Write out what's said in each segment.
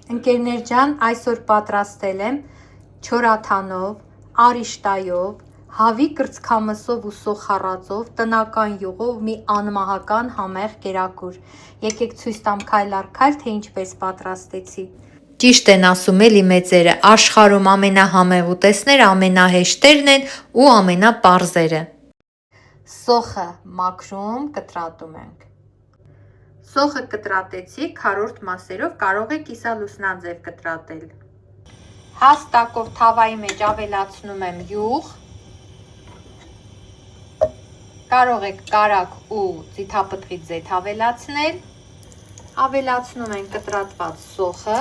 Ընկերներ ջան, այսօր պատրաստել եմ չորաթանով, արիշտայով, հավի կրծքամսով ու սոխառածով, տնական յուղով մի անմահական համեղ կերակուր։ Եկեք ցույց տամ քայլ առ քայլ, թե ինչպես պատրաստեցի։ Ճիշտ են ասում էլի մեծերը, աշխարհում ամենահամեղ ուտեստները ամենահեշտերն են ու ամենապարզերը։ Սոխը մաքրում, կտրատում ենք։ Սոխը կտրատեցի քառորդ մասերով, կարող եք կիսալուսնաձև կտրատել։ Հաստ տակով թավայի մեջ ավելացնում եմ յուղ, կարող եք կարագ ու ձիթապտղի ձեթ ավելացնել, ավելացնում ենք կտրատված սոխը,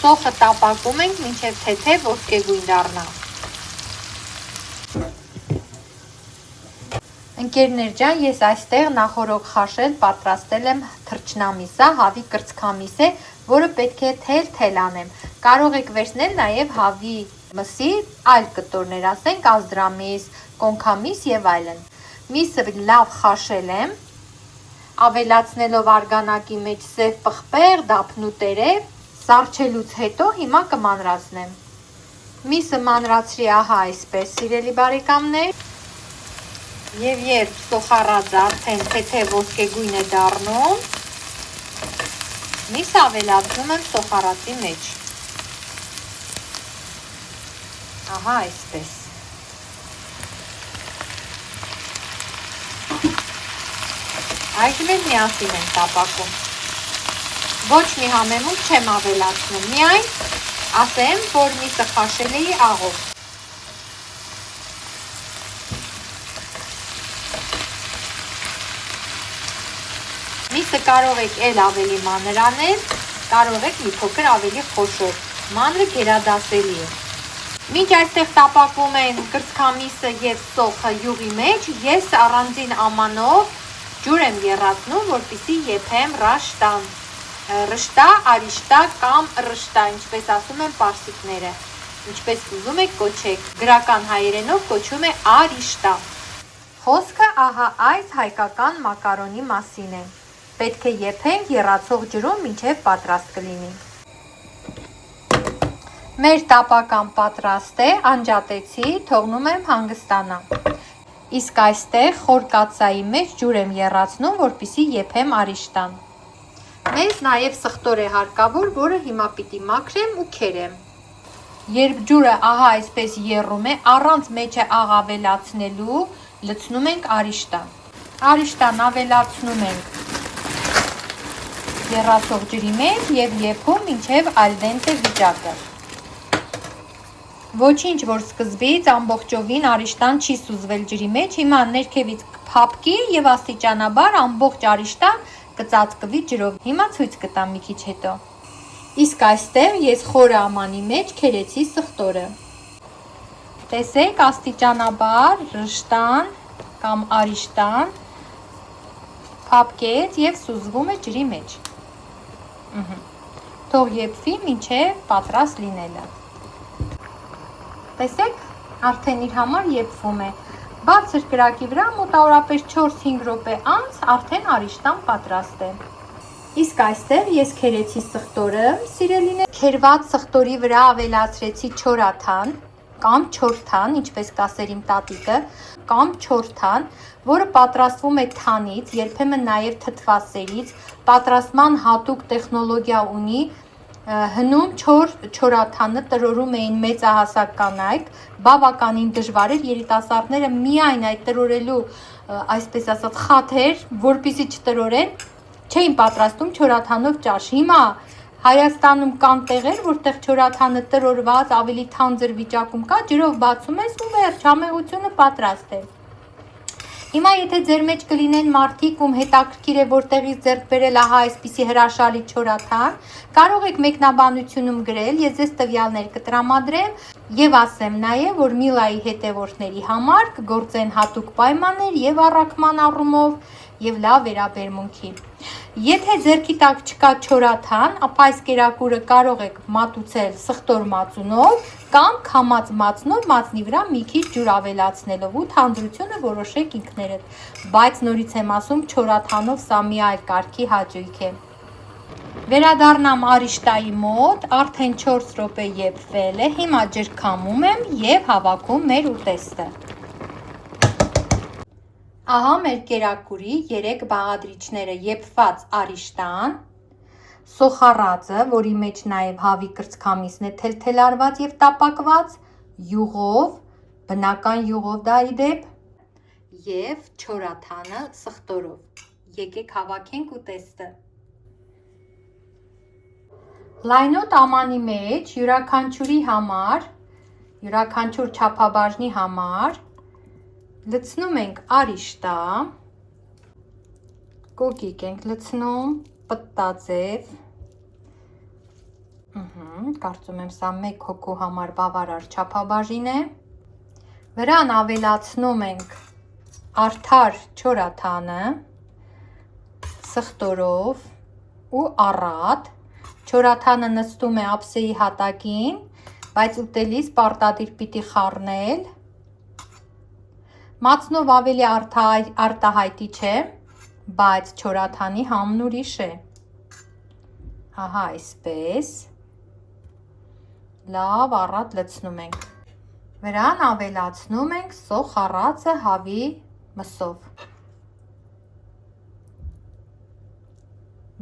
սոխը տապակում ենք մինչև թեթև ոսկեգույն դառնա։ Ընկերներ ջան, ես այստեղ նախորոք խաշել պատրաստել եմ թռչնամիսա, հավի կրծքամիս է, որը պետք է թել անեմ։ Կարող եք վերցնել նաև հավի մսի այլ կտորներ, ասենք ազդրամիս, կոնքամիս եւ այլն։ Միսը լավ խաշել եմ, ավելացնելով արգանակի մեջ սև պղպեղ, դափնու տերև, սառչելուց հետո հիմա կմանրացնեմ։ Միսը մանրացրի ահա այսպես, սիրելի բարեկամներ։ Եվ երբ սոխառածը արդեն թեթև ոսկեգույն է դառնում, միսը ավելացնում եմ սոխառածի մեջ։ Ահա այսպես։ Այժմ էլ միասին եմ տապակում։ Ոչ մի համեմունք չեմ ավելացնում, միայն ասեմ, որ միսը խաշել էի աղով։ Միսը կարող եք էլ ավելի մանր անել, կարող եք մի փոքր ավելի խոշոր, մանրը գերադասելի է։ Մինչ այստեղ տապակվում են կրծքամիսը և սոխը յուղի մեջ, ես առանձին ամանով ջուր եմ եռացնում, որպեսզի եփեմ ռշտա, արիշտա կամ ռշտա, ինչպես ասում են պարսիկները, ինչպես ուզում եք կոչեք, գրական հայերենով կոչվում է արիշտա։ Խոսքը ահա այս հայկական մակարոնի մասին է։ Պետք է եփենք եռացող ջրում, մինչև պատրաստ կլինի։ Մեր տապական պատրաստ է, անջատեցի, թողնում եմ հանգստանա։ Իսկ այստեղ խոր կաթսայի մեջ ջուր եմ եռացնում, որպեսզի եփեմ արիշտան։ Մեզ նաև սխտոր է հարկավոր, որը հիմա պիտի մաքրեմ ու քերեմ։ Երբ ջուրը ահա այսպես եռում է, առանց մեջը աղ ավելացնելու, լցնում ենք արիշտան։ Արիշտան ավելացնում ենք եռացող ջրի մեջ և եփում մինչև ալդենտե վիճակը։ Ոչինչ, որ սկզբից ամբողջովին արիշտան չի սուզվել ջրի մեջ, հիմա ներքևից փափկի և աստիճանաբար ամբողջ արիշտան կծածկվի ջրով։ Հիմա ցույց կտամ մի քիչ հետո։ Իսկ այստեղ ես խորը ամանի մեջ քերեցի սխտորը։ Տեսեք, աստիճանաբար ռշտան կամ արիշտան փափկեց և սուզվում է ջրի մեջ։ Թող եփվի մինչև պատրաստ լինելը։ Տեսեք, արդեն իր համար եփվում է։ Բարձր կրակի վրա մոտավորապես 4-5 րոպե անց արդեն արիշտան պատրաստ է։ Իսկ այստեղ ես քերեցի սխտորը, սիրելիներ, քերված սխտորի վրա ավելացրեցի չորաթան կամ չորթան, ինչպես կասեր իմ տատիկը, կամ չորթան, որը պատրաստվում է թանից, երբեմն նաև թթվասերից, պատրաստման հատուկ տեխնոլոգիա ունի, հնում չորաթանը տրորում էին մեծահասակ կանայք, բավականին դժվար էր, երիտասարդները միայն այդ տրորելու, այսպես ասած, խաթեր, որպեսզի չտրորեն, չէին պատրաստում չորաթանով ճաշ։ Հիմա Հայաստանում կան տեղեր, որտեղ չորաթանը տրորված, ավելի թանձր վիճակում կա, ջրով բացում ես ու վերջ, համեղությունը պատրաստ է։ Հիմա եթե ձեր մեջ կլինեն մարդիկ, ում հետաքրքիր է որտեղից ձեռք բերել ահա այսպիսի հրաշալի չորաթան, կարող եք մեկնաբանությունում գրել, ես ձեզ տվյալներ կտրամադրեմ եւ ասեմ նաեւ, որ Միլայի հետևորդների համար կգործեն հատուկ պայմաններ եւ առաքման առումով եւ լավ վերաբերմունքի։ Եթե ձեռքի տակ չկա չորաթան, ապա այս կերակուրը կարող եք մատուցել սխտոր մածունով կամ քամած մածնով մածնի վրա մի քիչ ջուր ավելացնելով ու թանձրությունը որոշեք ինքներդ, բայց նորից եմ ասում, չորաթանով սա մի այլ կարգի հաճույք է։ Վերադառնամ արիշտայի մոտ, արդեն 4 րոպե եփվել է, հիմա ջրքամում եմ եւ հավաքում մեր ուտեստը։ Ահա մեր կերակուրի 3 բաղադրիչները եփված արիշտան, սոխառածը, որի մեջ նաև հավի կրծքամիսն է թելթելարված եւ տապակված, յուղով, բնական յուղով դա ի դեպ, եւ չորաթանը սխտորով։ Եկեք հավաքենք ուտեստը։ Լայնոտ ամանի մեջ յուրաքանչյուրի համար, յուրաքանչյուր չափաբաժնի համար լցնում ենք արիշտա, կոկիկ ենք լցնում, պտտաձև, կարծում եմ սա 1 հոգու համար բավարար չափաբաժին է, վրան ավելացնում ենք արդար չորաթանը, սխտորով ու առատ, չորաթանը նստում է ափսեի հատակին, բայց ուտելիս պարտադիր պիտի խառնել, մածնով ավելի արտահայտիչ է, բայց չորաթանի համն ուրիշ է, ահա այսպես, լավ առատ լցնում ենք, վրան ավելացնում ենք սոխառածը հավի մսով։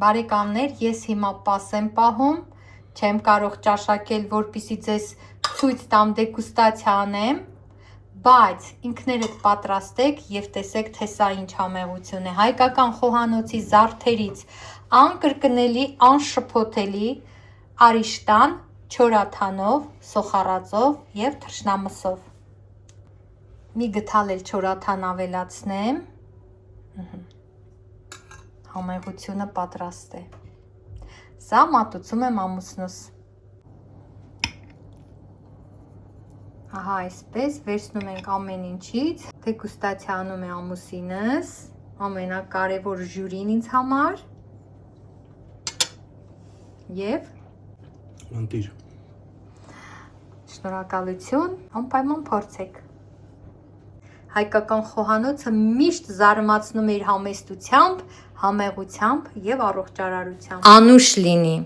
Բարեկամներ, ես հիմա պաս եմ պահում, չեմ կարող ճաշակել, որպեսզի ձեզ ցույց տամ դեգուստացիա անեմ, բայց ինքներդ պատրաստեք եւ տեսեք, թե սա ինչ համեղություն է։ Հայկական խոհանոցի զարդերից անկրկնելի, անշփոթելի արիշտան չորաթանով, սոխառածով եւ թռչնամսով։ Մի գթալ էլ չորաթան ավելացնեմ։ Համեղությունը պատրաստ է։ Սա մատուցում եմ ամուսնուս։ Ահա այսպես վերցնում ենք ամեն ինչից, դեգուստացիա անում է ամուսինս, ամենակարևոր ժյուրին ինձ համար եւ Անտիր։ Շնորհակալություն, անպայման փորձեք։ Հայկական խոհանոցը միշտ զարմացնում է իր համեստությամբ, համեղությամբ եւ առողջարարությամբ։ Անուշ լինի։